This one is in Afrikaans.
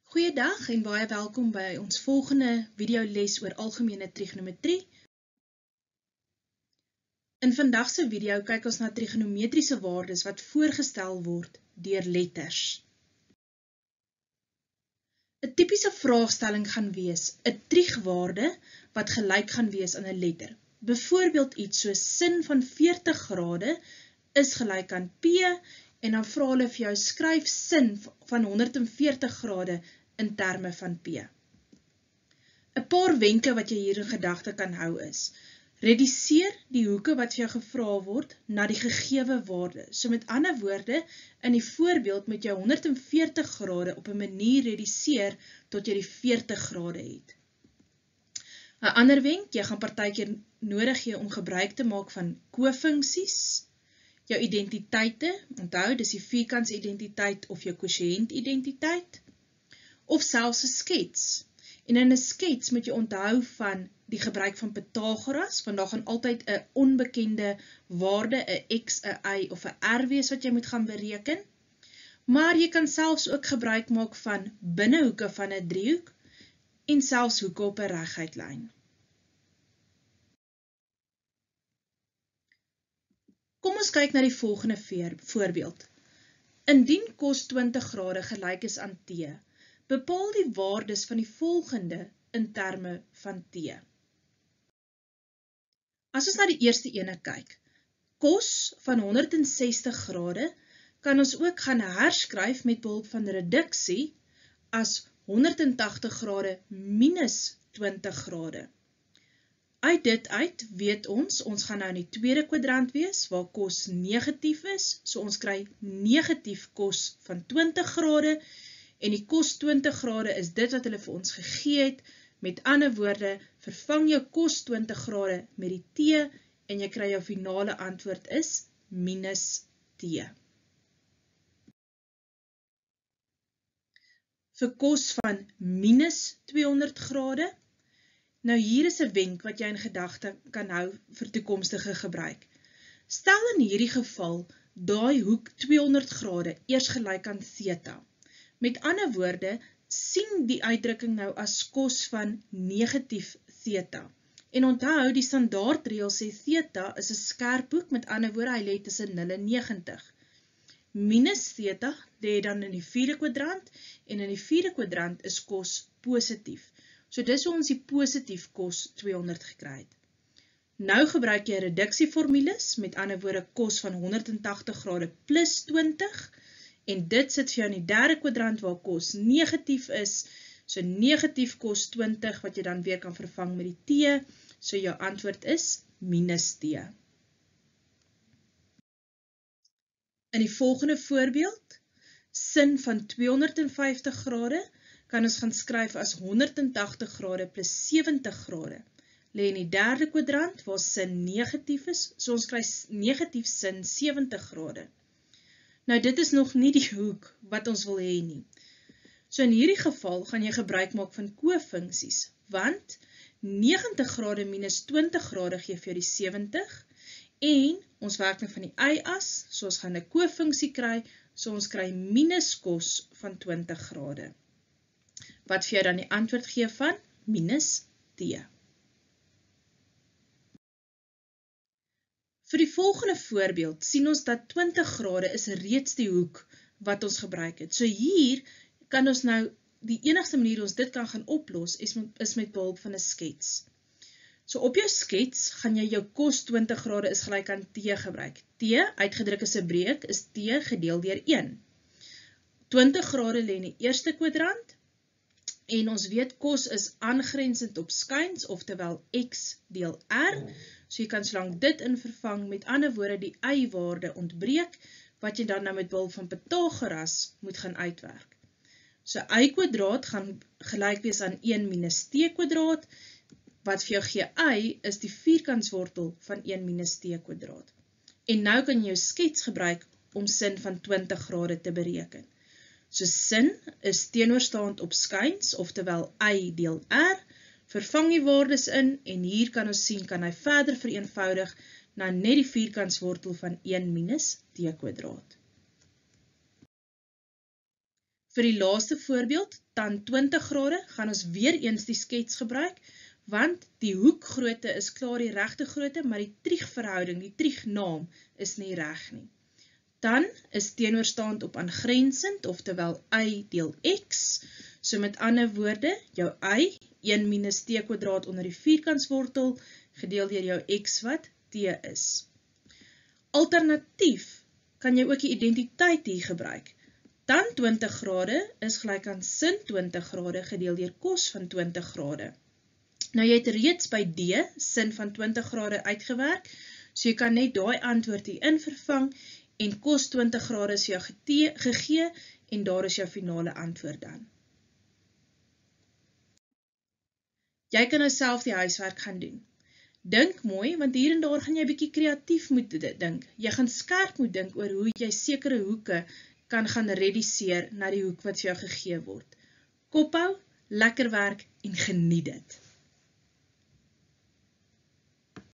Goeiedag en baie welkom by ons volgende videoles oor algemene trigonometrie. In vandag se video kyk ons na trigonometriese waardes wat voorgestel word deur letters. 'n Tipiese vraagstelling gaan wees 'n triegwaarde wat gelyk gaan wees aan 'n letter. Byvoorbeeld iets soos sin van 40 grade is gelyk aan P en dan vra hulle vir jou skryf sin van 140 grade in terme van P. 'n Paar wenke wat jy hier in gedagte kan hou is: reduseer die hoeke wat vir jou gevra word na die gegewe waarde. So met ander woorde, in die voorbeeld moet jy 140 grade op 'n manier reduseer tot jy die 40 grade het. 'n Ander wenk, jy gaan partykeer nodig hê om gebruik te maak van kofunksies, jou identiteite, onthou dis die vierkantsidentiteit of jou kwosiëntidentiteit, of selfs 'n skets. En in 'n skets moet jy onthou van die gebruik van Pythagoras, want daar gaan altyd 'n onbekende waarde, 'n x, 'n y of 'n r wees wat jy moet gaan bereken. Maar jy kan selfs ook gebruik maak van binnehoeke van 'n driehoek en selfs hoeke op 'n reguit lyn. Kom ons kyk na die volgende voorbeeld. Indien cos 20 grade gelyk is aan T, bepaal die waardes van die volgende in terme van T. As ons na die eerste ene kyk, cos van 160 grade kan ons ook gaan herskryf met behulp van reduksie as 180 grade minus 20 grade. Uit dit uit weet ons gaan nou in die tweede kwadrant wees, waar cos negatief is, so ons kry negatief cos van 20 grade, en die cos 20 grade is dit wat hulle vir ons gegee het. Met ander woorde, vervang jou cos 20 grade met die T, en jy kry jou finale antwoord is minus T. Vir cos van minus 200 grade, nou hier is 'n wenk wat jy in gedagte kan hou vir toekomstige gebruik. Stel in hierdie geval, daai hoek 200 grade eers gelyk aan theta. Met ander woorde, sien die uitdrukking nou as cos van negatief theta. En onthou, die standaardreël sê theta is 'n skerphoek, met ander woorde, hy lê tussen 0 en 90. Minus theta lê dan in die vierde kwadrant, en in die vierde kwadrant is cos positief. So dis hoe ons die positief cos 200 gekry het. Nou gebruik jy reduksieformules, met ander woorde cos van 180 grade plus 20, en dit sit vir jou in die derde kwadrant waar cos negatief is, so negatief cos 20 wat jy dan weer kan vervang met die T, so jou antwoord is minus T. In die volgende voorbeeld, sin van 250 grade, kan ons gaan skryf as 180 grade plus 70 grade. Lê in die derde kwadrant waar sin negatief is, so ons kry negatief sin 70 grade. Nou dit is nog nie die hoek wat ons wil hê nie. So in hierdie geval gaan jy gebruik maak van kofunksies, want 90 grade minus 20 grade gee vir jou die 70, en ons werk nou van die y-as, so ons gaan 'n kofunksie kry, so ons kry minus cos van 20 grade. Wat vir jou dan die antwoord gee van minus T. Vir die volgende voorbeeld sien ons dat 20 grade is reeds die hoek wat ons gebruik het. So hier kan ons nou, die enigste manier ons dit kan gaan oplos is met behulp van 'n skets. So op jou skets gaan jy jou cos 20 grade is gelyk aan T gebruik. T, uitgedruk as 'n breek, is T gedeel deur 1. 20 grade lê in die eerste kwadrant, en ons weet cos is aangrensend op skuins, oftewel x deel r, so jy kan solank dit in vervang, met ander woorde die y-waarde ontbreek, wat jy dan nou met behulp van Pythagoras moet gaan uitwerk. So y kwadraat gaan gelyk wees aan 1 minus t kwadraat, wat vir jou gee y is die vierkantswortel van 1 minus t kwadraat. En nou kan jy jou skets gebruik om sin van 20 grade te bereken. So sin is teenoorstaand op skuins, oftewel y deel r, vervang die waardes in, en hier kan ons sien, kan hy verder vereenvoudig na net die vierkantswortel van 1 minus t kwadraat. Vir die laaste voorbeeld, tan 20 grade, gaan ons weer eens die skets gebruik, want die hoekgrootte is klaar die regte grootte, maar die triegverhouding, die triegnaam, is nie reg nie. Tan is teenoorstaand op aangrensend, oftewel y deel x, so met ander woorde, jou y, 1 minus t kwadraat onder die vierkantswortel, gedeel deur jou x wat t is. Alternatief kan jy ook die identiteit hier gebruik. Tan 20 grade is gelyk aan sin 20 grade gedeel deur cos van 20 grade. Nou jy het reeds by D sin van 20 grade uitgewerk, so jy kan net daai antwoord hier in vervang en cos 20 grade is jou gegee en daar is jou finale antwoord dan. Jy kan nou self die huiswerk gaan doen. Dink mooi, want hier en daar gaan jy bietjie kreatief moet dink. Jy gaan skerp moet dink oor hoe jy sekere hoeke kan gaan reduseer na die hoek wat vir jou gegee word. Kophou, lekker werk en geniet dit.